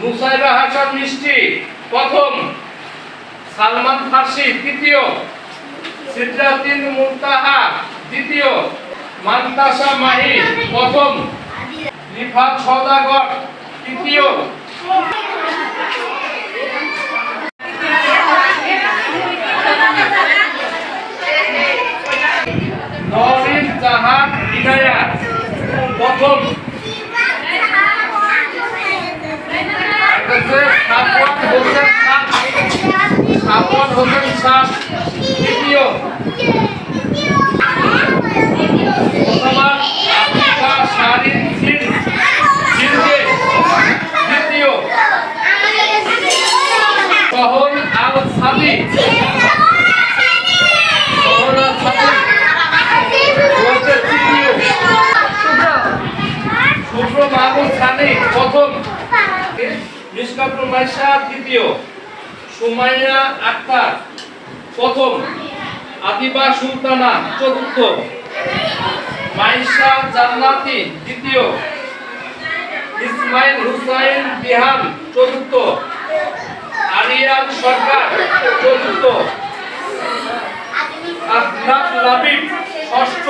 নুসাইবা হাসান মিষ্টি প্রথম, সালমান ফার্সি তৃতীয়, সিদ্রাতিন মুনতাহা দ্বিতীয়, মান্তাসা মাহি প্রথম, রিফাত সওদাগর তৃতীয়, নরিন জাহান ইনায়া প্রথম, সাবওয়ান হোসেন শাহ তৃতীয়, আফ্রিকা শারিন জিলদে দ্বিতীয়, সহল আল সাদি শুভ্র মাহমুদ সানি প্রথম, মিসকাতুল মাইশা তৃতীয়, সুমাইয়া আক্তার প্রথম, আদিবা সুলতানা চতুর্থ, মাইশা জান্নাতি দ্বিতীয়, ইসমাইল হুসাইন বিহান চতুর্থ, আরিয়ান সরকার চতুর্থ, আফনাফ লাবিব ষষ্ঠ।